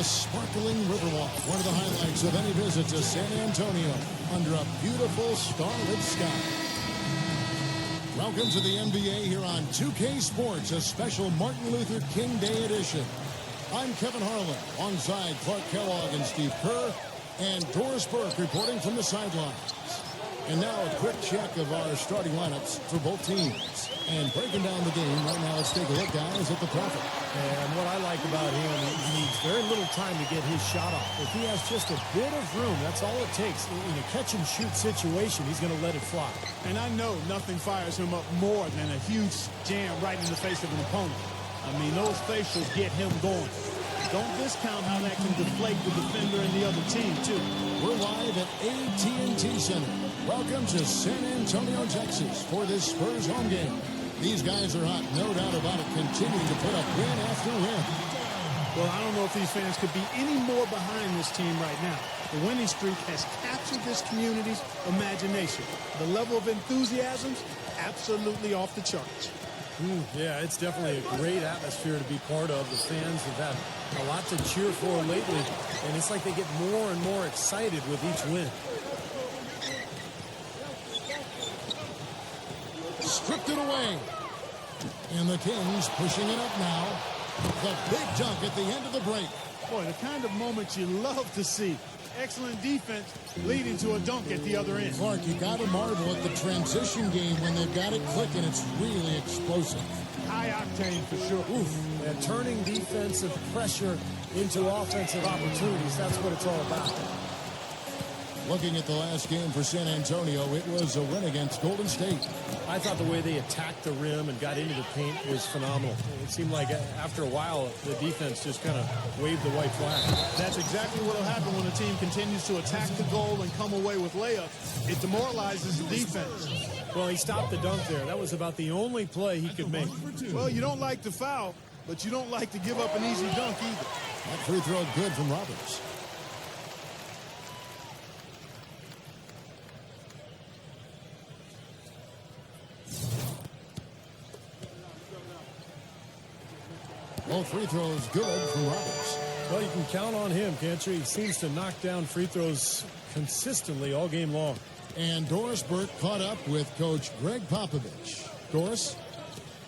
The sparkling Riverwalk, one of the highlights of any visit to San Antonio, under a beautiful starlit sky. Welcome to the NBA here on 2K Sports, a special Martin Luther King Day edition. I'm Kevin Harlan, alongside Clark Kellogg and Steve Kerr, and Doris Burke reporting from the sidelines. And now a quick check of our starting lineups for both teams. And breaking down the game right now, let's take a look, guys, at the Prophet. And what I like about him, he needs very little time to get his shot off. If he has just a bit of room, that's all it takes. In a catch-and-shoot situation, he's going to let it fly. And I know nothing fires him up more than a huge jam right in the face of an opponent. I mean, those facials get him going. Don't discount how that can deflate the defender and the other team, too. We're live at AT&T Center. Welcome to San Antonio, Texas, for this Spurs home game. These guys are hot, no doubt about it, continuing to put up win after win. Well, I don't know if these fans could be any more behind this team right now. The winning streak has captured this community's imagination. The level of enthusiasm's absolutely off the charts. Yeah, it's definitely a great atmosphere to be part of. The fans have had a lot to cheer for lately, and it's like they get more and more excited with each win. Stripped it away. And the Kings pushing it up now. The big dunk at the end of the break. Boy, the kind of moments you love to see. Excellent defense leading to a dunk at the other end. Clark, you got to marvel at the transition game when they've got it clicking. It's really explosive. High octane for sure. Oof, and turning defensive pressure into offensive opportunities. That's what it's all about. Looking at the last game for San Antonio, it was a win against Golden State. I thought the way they attacked the rim and got into the paint was phenomenal. It seemed like after a while, the defense just kind of waved the white flag. That's exactly what will happen when a team continues to attack the goal and come away with layups. It demoralizes the defense. Well, he stopped the dunk there. That was about the only play he could make. Well, you don't like to foul, but you don't like to give up an easy dunk either. That free throw good from Roberts. Both free throws good from Roberts. Well, you can count on him, can't you? He seems to knock down free throws consistently all game long. And Doris Burke caught up with Coach Greg Popovich. Doris?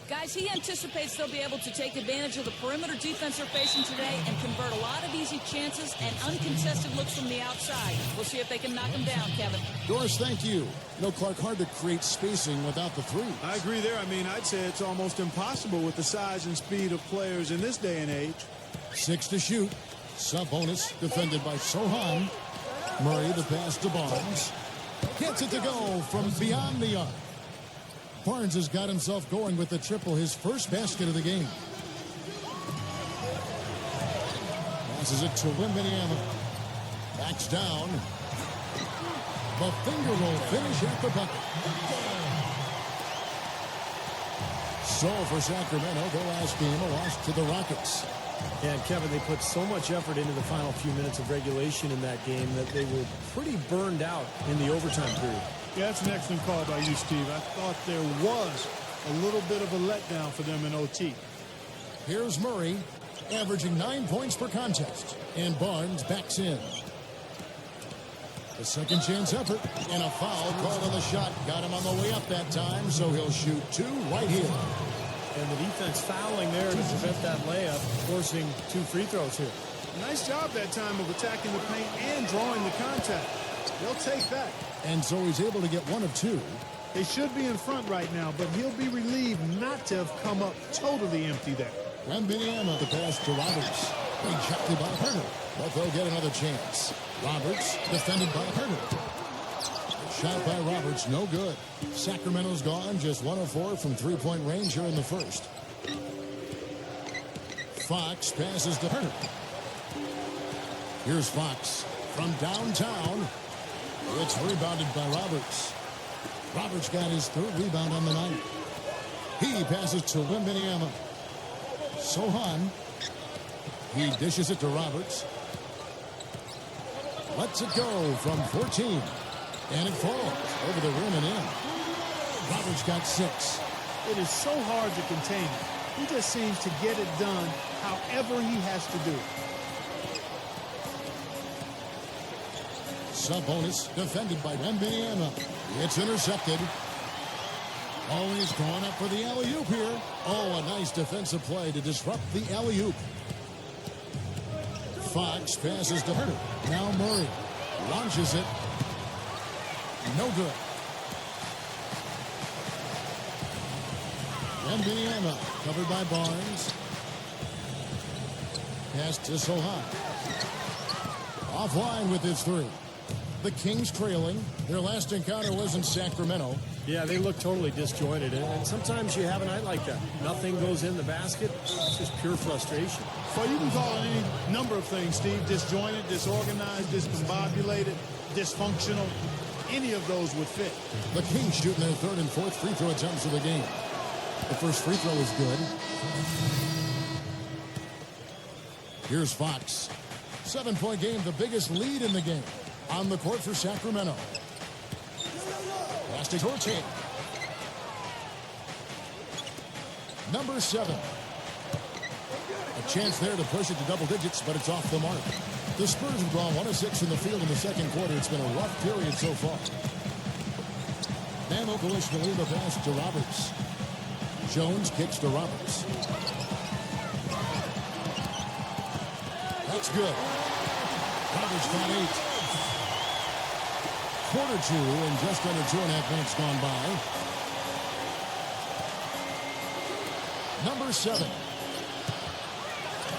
Guys, he anticipates they'll be able to take advantage of the perimeter defense they're facing today and convert a lot of easy chances and uncontested looks from the outside. We'll see if they can knock them down, Kevin. Doris, thank you. No, Clark, hard to create spacing without the three. I agree there. I mean, I'd say it's almost impossible with the size and speed of players in this day and age. 6 to shoot. Sub-bonus defended by Sohan. Murray the pass to Barnes. Gets it to go from beyond the arc. Barnes has got himself going with the triple, his first basket of the game. Passes it to Wembanyama. Backs down. The finger roll finish at the bucket. So for Sacramento, their last game, a loss to the Rockets. And Kevin, they put so much effort into the final few minutes of regulation in that game that they were pretty burned out in the overtime period. Yeah, that's an excellent call by you, Steve. I thought there was a little bit of a letdown for them in OT. Here's Murray, averaging 9 points per contest. And Barnes backs in. A second chance effort, and a foul called on the shot. Got him on the way up that time, so he'll shoot 2 right here. And the defense fouling there to prevent that layup, forcing 2 free throws here. Nice job that time of attacking the paint and drawing the contact. They'll take that. And so he's able to get 1 of 2. They should be in front right now, but he'll be relieved not to have come up totally empty there. Wembanyama the pass to Roberts. Rejected by Herter, but they'll get another chance. Roberts defended by Herter. Shot by Roberts, no good. Sacramento's gone, just 1 of 4 from three-point range here in the first. Fox passes to Herter. Here's Fox from downtown. It's rebounded by Roberts. Roberts got his 3rd rebound on the night. He passes to Wembanyama. Sohan. He dishes it to Roberts. Lets it go from 14. And it falls over the rim and in. Roberts got 6. It is so hard to contain him. He just seems to get it done however he has to do it. Sub-bonus defended by Wembanyama. It's intercepted. Oh, he's going up for the alley-oop here. Oh, a nice defensive play to disrupt the alley-oop. Fox passes to Herter. Now Murray launches it. No good. Wembanyama covered by Barnes. Pass to Sohan. Offline with his three. The Kings trailing. Their last encounter was in Sacramento. Yeah, they look totally disjointed. And sometimes you have a night like that. Nothing goes in the basket. It's just pure frustration. Well, you can call it any number of things, Steve. Disjointed, disorganized, discombobulated, dysfunctional. Any of those would fit. The Kings shooting their third and fourth free throw attempts of the game. The first free throw is good. Here's Fox. 7-point game, the biggest lead in the game. On the court for Sacramento. Pass to Torche. Number 7. A chance there to push it to double digits, but it's off the mark. The Spurs have gone 1 of 6 in the field in the second quarter. It's been a rough period so far. Mackubex will leave the pass to Roberts. Jones kicks to Roberts. That's good. Roberts got 8. Quarter 2 and just under 2.5 minutes gone by. Number 7.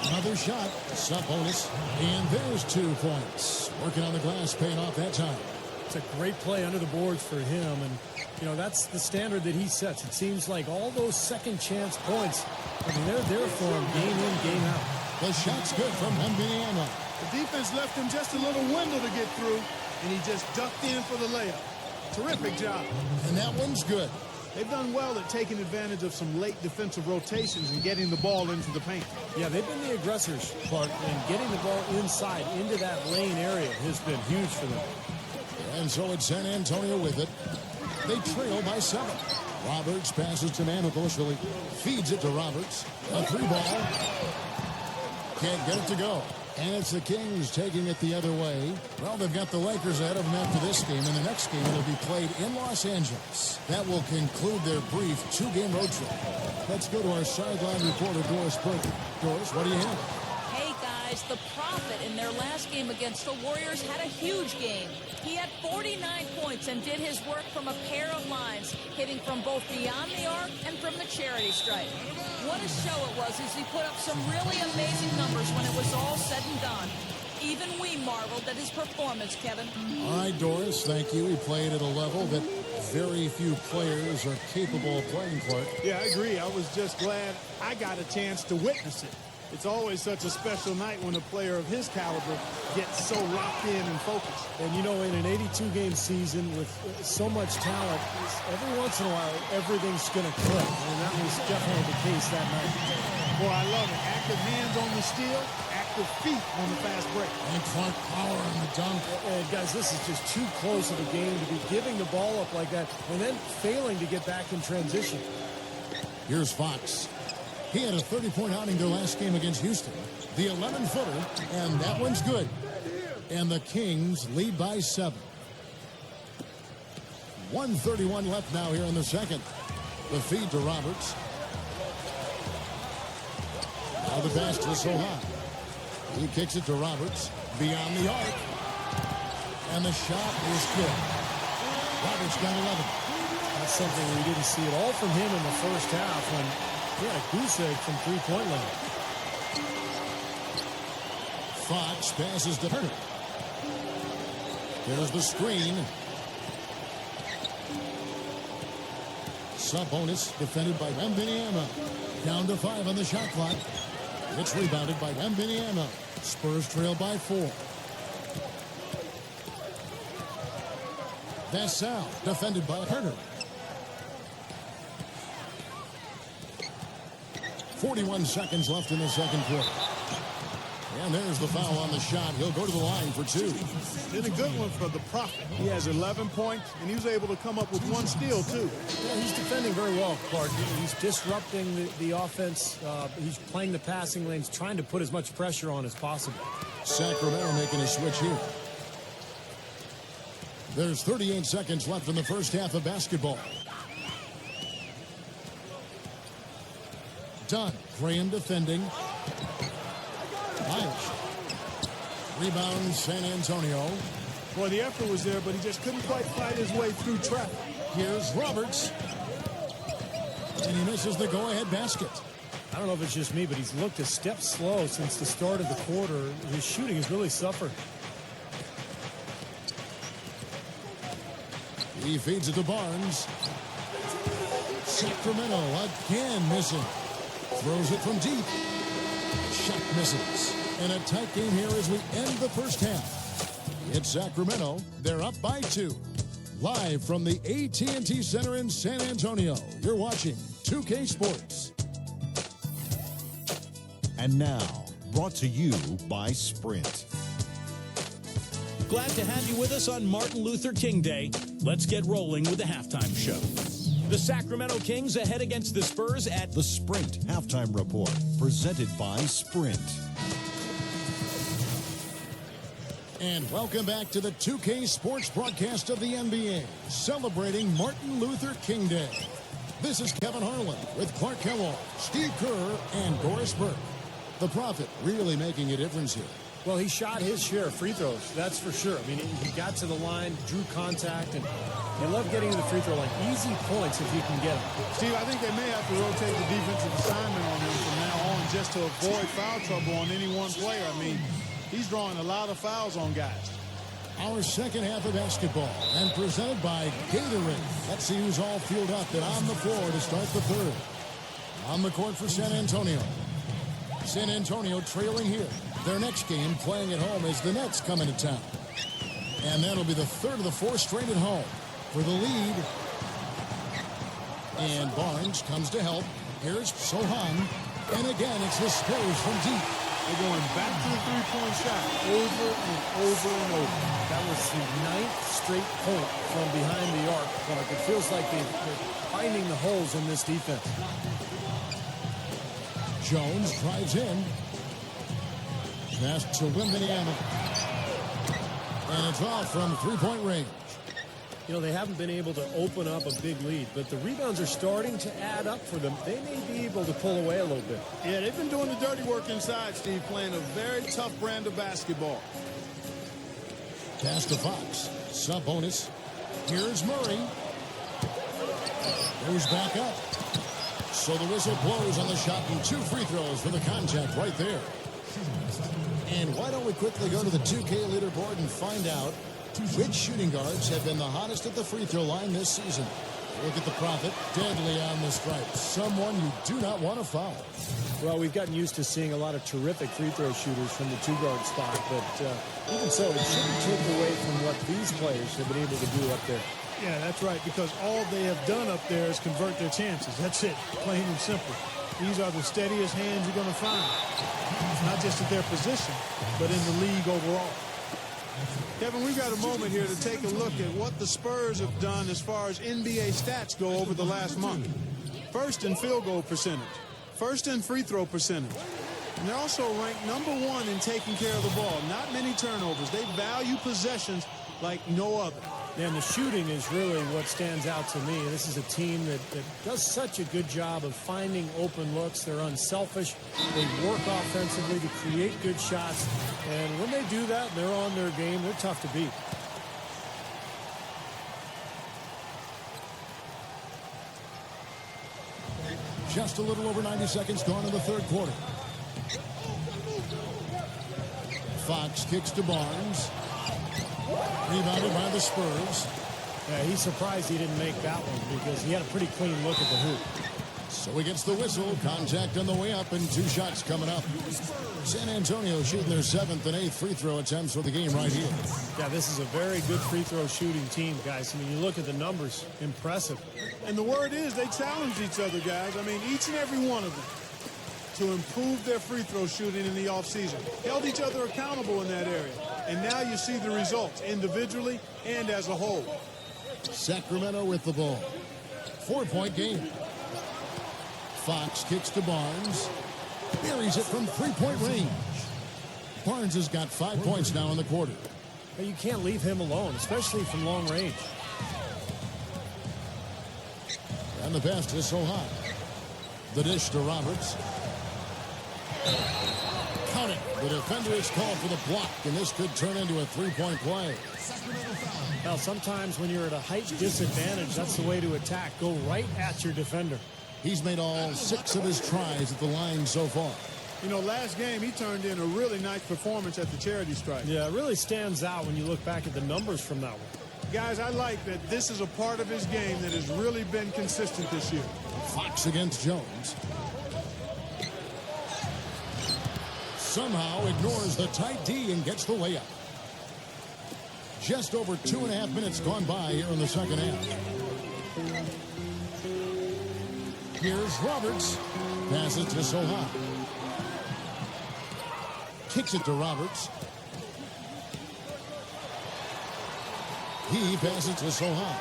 Another shot. Sub-bonus. And there's 2 points. Working on the glass, paying off that time. It's a great play under the boards for him. And, you know, that's the standard that he sets. It seems like all those second chance points, I mean, they're there for him game in, game out. The shot's good from Wembanyama. The defense left him just a little window to get through, and he just ducked in for the layup. Terrific job. And that one's good. They've done well at taking advantage of some late defensive rotations and getting the ball into the paint. Yeah, they've been the aggressors, Clark, and getting the ball inside into that lane area has been huge for them. And so it's San Antonio with it. They trail by 7. Roberts passes to Mackubex. Feeds it to Roberts. A 3-ball. Can't get it to go. And it's the Kings taking it the other way. Well, they've got the Lakers ahead of them after this game. And the next game will be played in Los Angeles. That will conclude their brief 2-game road trip. Let's go to our sideline reporter, Doris Burke. Doris, what do you have? Hey, guys, the Prophet in their last game against the Warriors had a huge game. He had 49 points and did his work from a pair of lines, hitting from both beyond the arc and from the charity stripe. What a show it was as he put up some really amazing numbers when it was all said and done. Even we marveled at his performance, Kevin. All right, Doris, thank you. He played at a level that very few players are capable of playing, Clark. Yeah, I agree. I was just glad I got a chance to witness it. It's always such a special night when a player of his caliber gets so locked in and focused. And, you know, in an 82-game season with so much talent, every once in a while, everything's going to click. And that was definitely the case that night. Boy, I love it. Active hands on the steal, active feet on the fast break. And Clark power on the dunk. And, guys, this is just too close of a game to be giving the ball up like that and then failing to get back in transition. Here's Fox. He had a 30-point outing their last game against Houston. The 11-footer, and that one's good. And the Kings lead by 7. 1:31 left now here in the second. The feed to Roberts. Now the pass to Sohan. He kicks it to Roberts. Beyond the arc. And the shot is good. Roberts got 11. That's something we didn't see at all from him in the first half when he had a goose egg from three-point line. Fox passes to Herter. There's the screen. Sub-bonus defended by Wembanyama. Down to 5 on the shot clock. It's rebounded by Wembanyama. Spurs trail by 4. Vassell defended by Herter. 41 seconds left in the second quarter. And there's the foul on the shot. He'll go to the line for 2. Did a good one for the Prophet. He has 11 points, and he was able to come up with 1 steal, too. Yeah, he's defending very well, Clark. He's disrupting the offense. He's playing the passing lanes, trying to put as much pressure on as possible. Sacramento making a switch here. There's 38 seconds left in the first half of basketball. Dunn, Graham defending. Myers. Rebound, San Antonio. Boy, the effort was there, but he just couldn't quite fight his way through traffic. Here's Roberts. And he misses the go-ahead basket. I don't know if it's just me, but he's looked a step slow since the start of the quarter. His shooting has really suffered. He feeds it to Barnes. Sacramento again missing. Throws it from deep. Shot misses. And a tight game here as we end the first half. It's Sacramento. They're up by 2. Live from the AT&T Center in San Antonio, you're watching 2K Sports. And now, brought to you by Sprint. Glad to have you with us on Martin Luther King Day. Let's get rolling with the halftime show. The Sacramento Kings ahead against the Spurs at The Sprint Halftime Report, presented by Sprint. And welcome back to the 2K Sports broadcast of the NBA, celebrating Martin Luther King Day. This is Kevin Harlan with Clark Kellogg, Steve Kerr, and Doris Burke. The Prophet really making a difference here. Well, he shot his share of free throws, that's for sure. I mean, he got to the line, drew contact, and they love getting to the free throw line. Easy points if you can get them. Steve, I think they may have to rotate the defensive assignment on him from now on just to avoid foul trouble on any one player. I mean, he's drawing a lot of fouls on guys. Our second half of basketball, and presented by Gatorade. Let's see who's all fueled up and on the floor to start the third. On the court for San Antonio. San Antonio trailing here. Their next game playing at home as the Nets come into town. And that'll be the third of the 4 straight at home for the lead. And Barnes comes to help. Here's Sohan. And again, it's the Spurs from deep. They're going back to the three-point shot over and over and over. That was the 9th straight point from behind the arc, Clark. It feels like they're finding the holes in this defense. Jones drives in. Pass to Wembanyama. And it's off from three-point range. You know, they haven't been able to open up a big lead, but the rebounds are starting to add up for them. They may be able to pull away a little bit. Yeah, they've been doing the dirty work inside, Steve, playing a very tough brand of basketball. Pass to Fox. Sub-bonus. Here's Murray. Goes back up. So the whistle blows on the shot and 2 free throws for the contact right there. And why don't we quickly go to the 2K leaderboard and find out which shooting guards have been the hottest at the free throw line this season. Look at the Prophet, deadly on the stripe. Someone you do not want to foul. Well, we've gotten used to seeing a lot of terrific free throw shooters from the 2-guard spot, but even so, it shouldn't take away from what these players have been able to do up there. Yeah, that's right, because all they have done up there is convert their chances. That's it, plain and simple. These are the steadiest hands you're going to find. Not just at their position, but in the league overall. Kevin, we've got a moment here to take a look at what the Spurs have done as far as NBA stats go over the last month. First in field goal percentage. First in free throw percentage. And they're also ranked #1 in taking care of the ball. Not many turnovers. They value possessions like no other. And the shooting is really what stands out to me. This is a team that does such a good job of finding open looks. They're unselfish. They work offensively to create good shots. And when they do that, they're on their game. They're tough to beat. Just a little over 90 seconds gone in the third quarter. Fox kicks to Barnes. Rebounded by the Spurs. Yeah, he's surprised he didn't make that one because he had a pretty clean look at the hoop. So he gets the whistle. Contact on the way up and 2 shots coming up. San Antonio shooting their 7th and 8th free throw attempts for the game right here. Yeah, this is a very good free throw shooting team, guys. I mean, you look at the numbers, impressive. And the word is they challenge each other, guys. I mean, each and every one of them to improve their free throw shooting in the offseason. Held each other accountable in that area. And now you see the results individually and as a whole. Sacramento with the ball. 4-point game. Fox kicks to Barnes. Buries it from 3-point range. Barnes has got 5 points now in the quarter. You can't leave him alone, especially from long range. And the pass is so high. The dish to Roberts. Count it. The defender is called for the block, and this could turn into a three-point play. Well, sometimes when you're at a height disadvantage, that's the way to attack. Go right at your defender. He's made all 6 of his tries at the line so far. You know, last game he turned in a really nice performance at the charity stripe. Yeah, it really stands out when you look back at the numbers from that one. Guys, I like that this is a part of his game that has really been consistent this year. Fox against Jones. Somehow ignores the tight D and gets the layup. Just over 2.5 minutes gone by here in the second half. Here's Roberts. Passes to Soha. Kicks it to Roberts. He passes to Soha.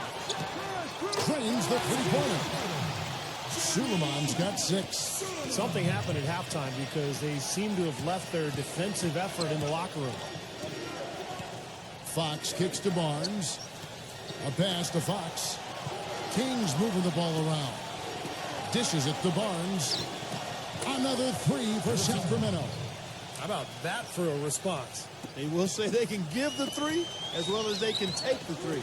Trains the three-pointer. Suleiman's got 6. Something happened at halftime because they seem to have left their defensive effort in the locker room. Fox kicks to Barnes. A pass to Fox. Kings moving the ball around. Dishes it to Barnes. Another 3 for Sacramento. How about that for a response? They will say they can give the 3 as well as they can take the 3.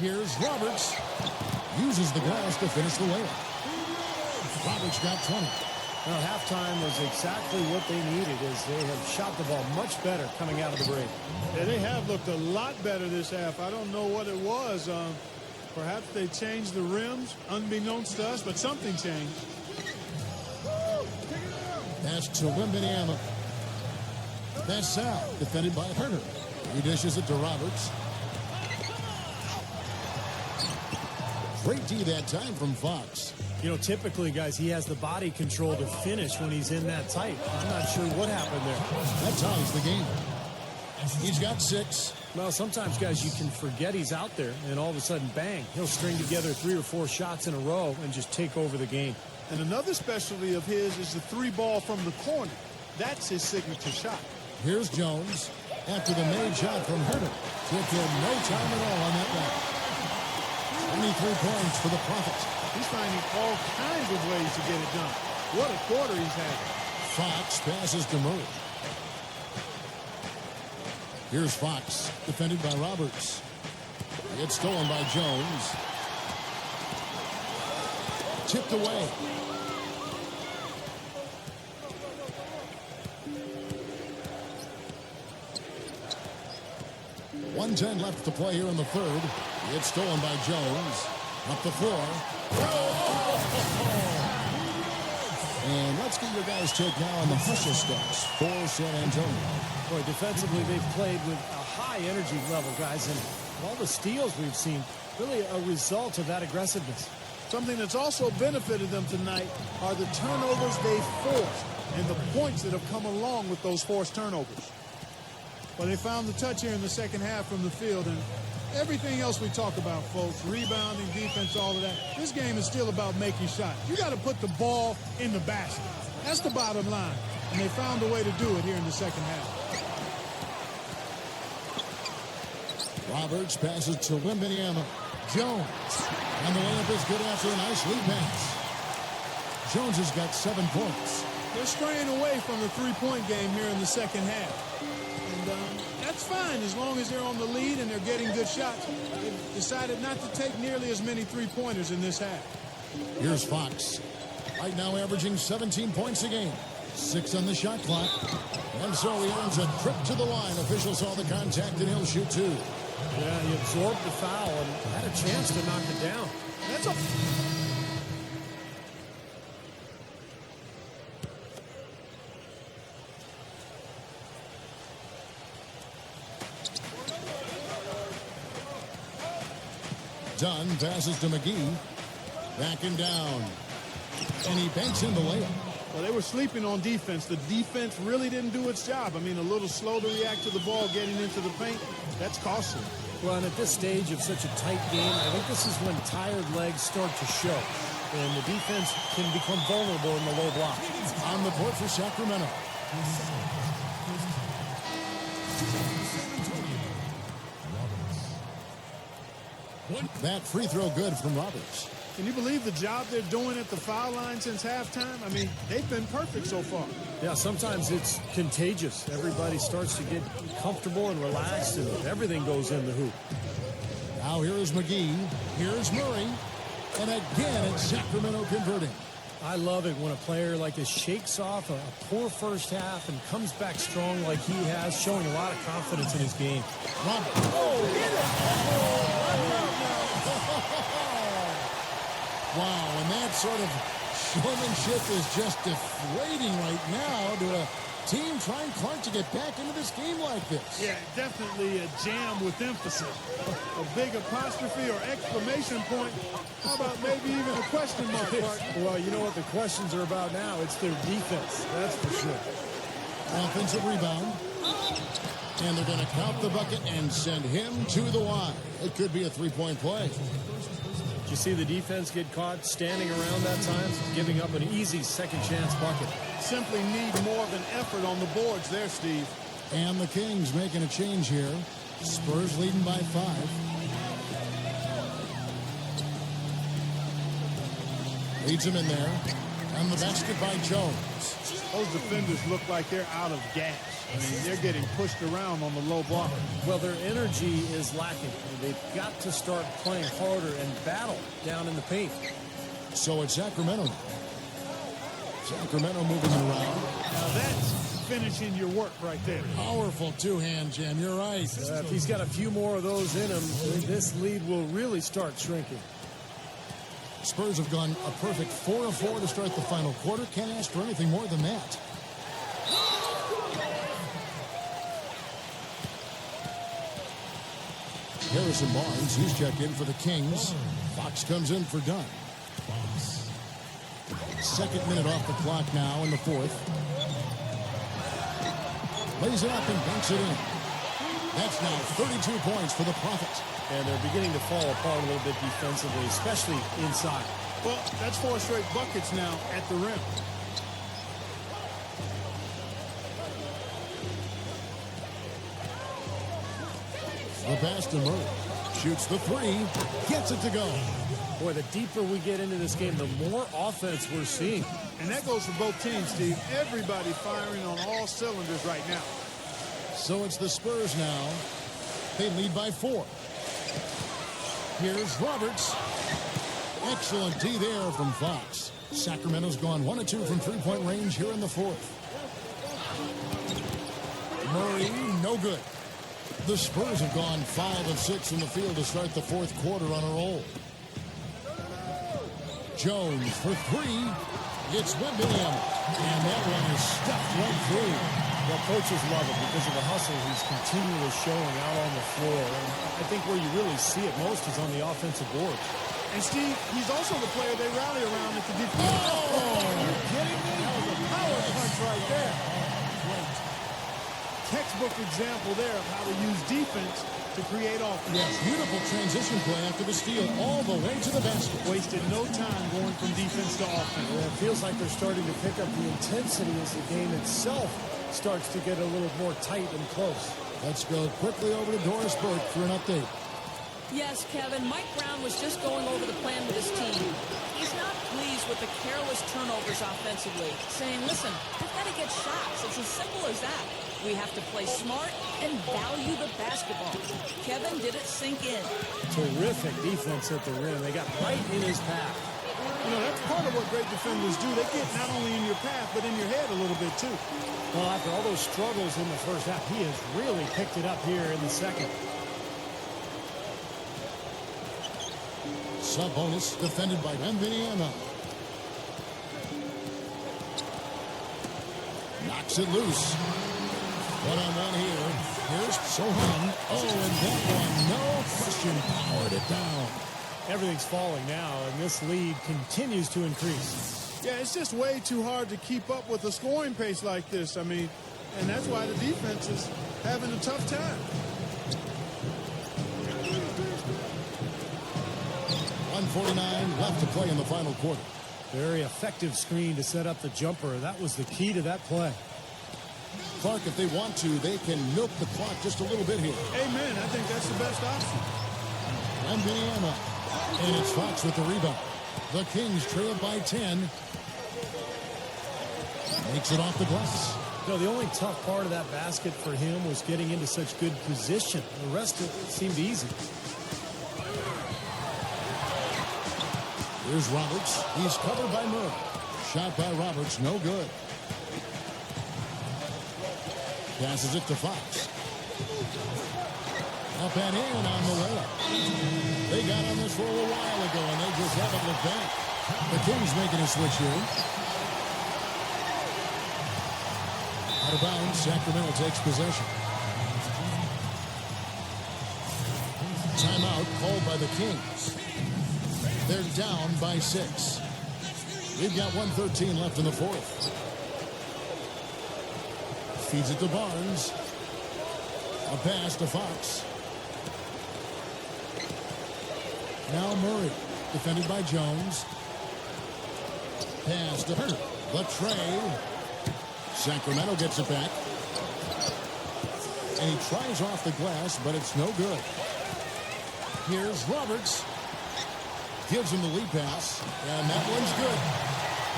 Here's Roberts. Uses the glass to finish the layup. Roberts got 20. Well, halftime was exactly what they needed as they have shot the ball much better coming out of the break. Yeah, they have looked a lot better this half. I don't know what it was. Perhaps they changed the rims, unbeknownst to us, but something changed. Pass to Wembanyama. That's out. Defended by Herter. He dishes it to Roberts. Great D that time from Fox. You know, typically, guys, he has the body control to finish when he's in that tight. I'm not sure what happened there. That ties the game. He's got 6. Well, sometimes, guys, you can forget he's out there, and all of a sudden, bang, he'll string together 3 or 4 shots in a row and just take over the game. And another specialty of his is the 3 ball from the corner. That's his signature shot. Here's Jones after the made shot from Herter. Took him no time at all on that one. 23 points for the Profits. He's finding all kinds of ways to get it done. What a quarter he's having. Fox passes to Murray. Here's Fox, defended by Roberts. It's stolen by Jones. Tipped away. .110 left to play here in the third. It's stolen by Jones. Up the floor. And let's get your guys' take now on the hustle steps for San Antonio. Boy, defensively, they've played with a high energy level, guys, and all the steals we've seen, really a result of that aggressiveness. Something that's also benefited them tonight are the turnovers they've forced and the points that have come along with those forced turnovers. Well, they found the touch here in the second half from the field, and everything else we talk about, folks, rebounding, defense, all of that, this game is still about making shots. You got to put the ball in the basket. That's the bottom line, and they found a way to do it here in the second half. Roberts passes to Wembanyama. Jones. And the layup is good after a nice lead pass. Jones has got 7 points. They're straying away from the three-point game here in the second half. And that's fine as long as they're on the lead and they're getting good shots. They've decided not to take nearly as many three-pointers in this half. Here's Fox. Right now averaging 17 points a game. 6 on the shot clock. And so he earns a trip to the line. Officials saw the contact and he'll shoot 2. Yeah, he absorbed the foul and had a chance to knock it down. That's a... Dunn passes to McGee. Backing down. And he banks in the layup. Well, they were sleeping on defense. The defense really didn't do its job. I mean, a little slow to react to the ball getting into the paint. That's costly. Well, and at this stage of such a tight game, I think this is when tired legs start to show. And the defense can become vulnerable in the low block. On the board for Sacramento. That free throw good from Roberts. Can you believe the job they're doing at the foul line since halftime? I mean, they've been perfect so far. Yeah, sometimes it's contagious. Everybody starts to get comfortable and relaxed, and everything goes in the hoop. Now here is McGee. Here's Murray. And again, it's Sacramento converting. I love it when a player like this shakes off a poor first half and comes back strong like he has, showing a lot of confidence in his game. Wow, and that sort of showmanship is just deflating right now to a team trying Clark to get back into this game like this. Yeah, definitely a jam with emphasis. A big apostrophe or exclamation point. How about maybe even a question mark, Clark? Well, you know what the questions are about now? It's their defense, that's for sure. Offensive rebound. And they're going to count the bucket and send him to the line. It could be a three-point play. Did you see the defense get caught standing around that time, giving up an easy second chance bucket? Simply need more of an effort on the boards there, Steve. And the Kings making a change here. Spurs leading by 5. Leads him in there. And the basket by Jones. Those defenders look like they're out of gas. I mean, they're getting pushed around on the low block. Well, their energy is lacking. They've got to start playing harder and battle down in the paint. So it's Sacramento. Sacramento moving around. Now that's finishing your work right there. Powerful two-hand jam. You're right. If he's got a few more of those in him, this lead will really start shrinking. Spurs have gone a perfect 4 of 4 to start the final quarter. Can't ask for anything more than that. Harrison Barnes, he's checked in for the Kings. Fox comes in for Dunn. Second minute off the clock now in the fourth. Lays it up and banks it in. That's now 32 points for the Prophet. And they're beginning to fall apart a little bit defensively, especially inside. Well, that's 4 straight buckets now at the rim. The pass to Murray. Shoots the three. Gets it to go. Boy, the deeper we get into this game, the more offense we're seeing. And that goes for both teams, Steve. Everybody firing on all cylinders right now. So it's the Spurs now. They lead by 4. Here's Roberts. Excellent D there from Fox. Sacramento's gone 1 of 2 from three-point range here in the fourth. Murray, no good. The Spurs have gone 5 of 6 from the field to start the fourth quarter on a roll. Jones for 3. It's Wembley. And that one is stuffed right through. Well, coaches love it because of the hustle he's continually showing out on the floor. And I think where you really see it most is on the offensive boards. And Steve, he's also the player they rally around at the defense. Oh! Are you kidding me? That was a power punch right there. Textbook example there of how to use defense to create offense. Yes, beautiful transition play after the steal all the way to the basket. Wasted no time going from defense to offense. Yeah, it feels like they're starting to pick up the intensity as the game itself starts to get a little more tight and close. Let's go quickly over to Doris Burke for an update. Yes, Kevin, Mike Brown was just going over the plan with his team. He's not pleased with the careless turnovers offensively, saying, listen, we've got to get shots. It's as simple as that. We have to play smart and value the basketball. Kevin did it sink in. Terrific defense at the rim. They got right in his path. You know, that's part of what great defenders do. They get not only in your path, but in your head a little bit, too. Well, after all those struggles in the first half, he has really picked it up here in the second. Sub-bonus defended by Wembanyama. Knocks it loose. One-on-one here. Here's Sohan. Oh, and that one, no question, powered it down. Everything's falling now, and this lead continues to increase. Yeah, it's just way too hard to keep up with a scoring pace like this. I mean, and that's why the defense is having a tough time. 1:49 left to play in the final quarter. Very effective screen to set up the jumper. That was the key to that play. Clark, if they want to, they can milk the clock just a little bit here. Amen. I think that's the best option. Indiana. And it's Fox with the rebound. The Kings trail by 10. Makes it off the glass. No, the only tough part of that basket for him was getting into such good position. The rest of it seemed easy. Here's Roberts. He's covered by Murray. Shot by Roberts, no good. Passes it to Fox. Up and in on the layup. They got on this roll a while ago, and they just haven't looked back. The Kings making a switch here. Out of bounds, Sacramento takes possession. Timeout called by the Kings. They're down by 6. We've got 1:13 left in the fourth. Feeds it to Barnes. A pass to Fox. Now Murray, defended by Jones. Pass to Hurt. The tray. Sacramento gets it back. And he tries off the glass, but it's no good. Here's Roberts. Gives him the lead pass, and that one's good.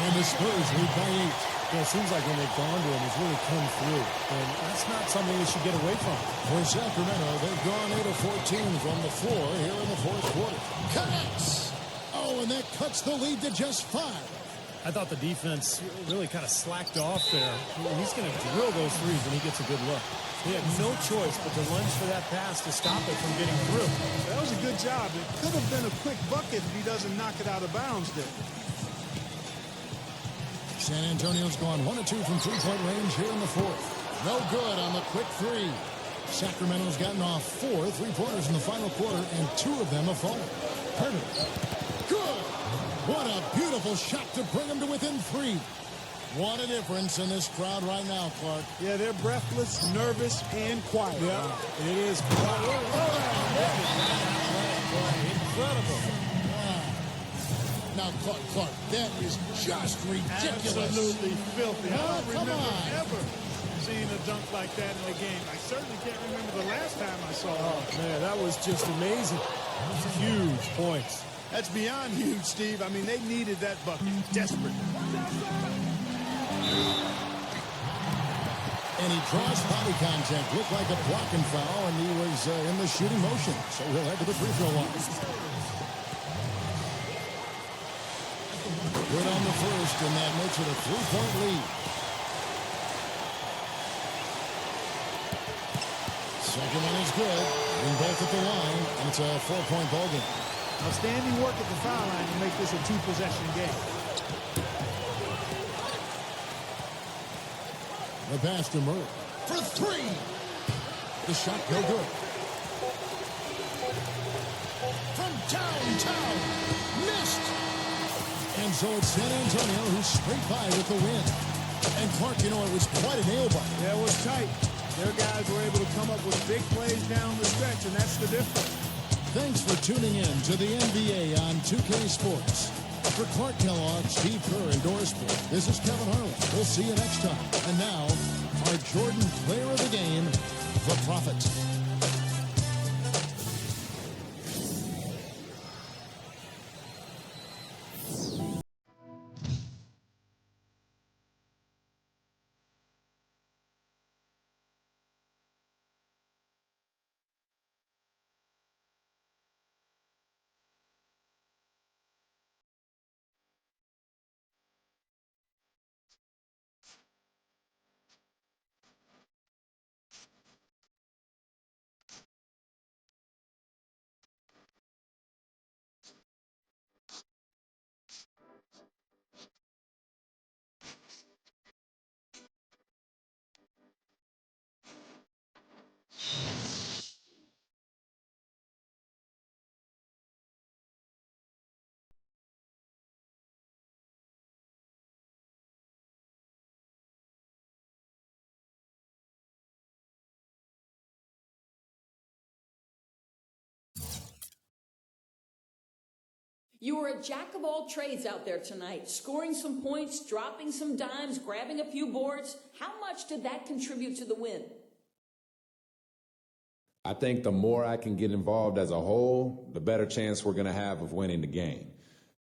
And the Spurs lead by 8. Yeah, it seems like when they've gone to him, he's really come through. And that's not something they should get away from. For Sacramento, they've gone 8 of 14 from the floor here in the fourth quarter. Connects! Oh, and that cuts the lead to just 5. I thought the defense really kind of slacked off there. He's going to drill those threes when he gets a good look. He had no choice but to lunge for that pass to stop it from getting through. That was a good job. It could have been a quick bucket if he doesn't knock it out of bounds there. San Antonio's gone 1 of 2 from three-point range here in the fourth. No good on the quick three. Sacramento's gotten off 4 three-pointers in the final quarter, and 2 of them have fallen. Herman. Good. What a beautiful shot to bring him to within 3. What a difference in this crowd right now, Clark. Yeah, they're breathless, nervous, and quiet. Yeah, it is quiet. Incredible. Now, Clark, that is just ridiculous. Absolutely filthy. I don't come remember on. ever seeing a dunk like that in a game. I certainly can't remember the last time I saw it. Oh, man, that was just amazing. Huge points. That's beyond huge, Steve. I mean, they needed that bucket desperately. And he draws body contact. Looked like a blocking foul, and he was in the shooting motion. So he'll head to the free throw line. Good on the first, and that makes it a 3-point lead. Second one is good. In both at the line, and it's a 4-point ball game. Outstanding work at the foul line to make this a 2-possession game. The pass to Murray for 3. The shot no good. From downtown, missed. And so it's San Antonio who's straight by with the win. And Clark, you know, it was quite a nail-biter. Yeah, it was tight. Their guys were able to come up with big plays down the stretch, and that's the difference. Thanks for tuning in to the NBA on 2K Sports. For Clark Kellogg, Steve Kerr, and Doris Sport, this is Kevin Harlan. We'll see you next time. And now, our Jordan player of the game, the Prophet. You were a jack of all trades out there tonight, scoring some points, dropping some dimes, grabbing a few boards. How much did that contribute to the win? I think the more I can get involved as a whole, the better chance we're going to have of winning the game.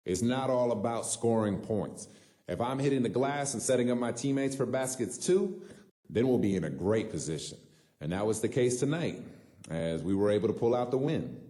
It's not all about scoring points. If I'm hitting the glass and setting up my teammates for baskets too, then we'll be in a great position. And that was the case tonight, as we were able to pull out the win.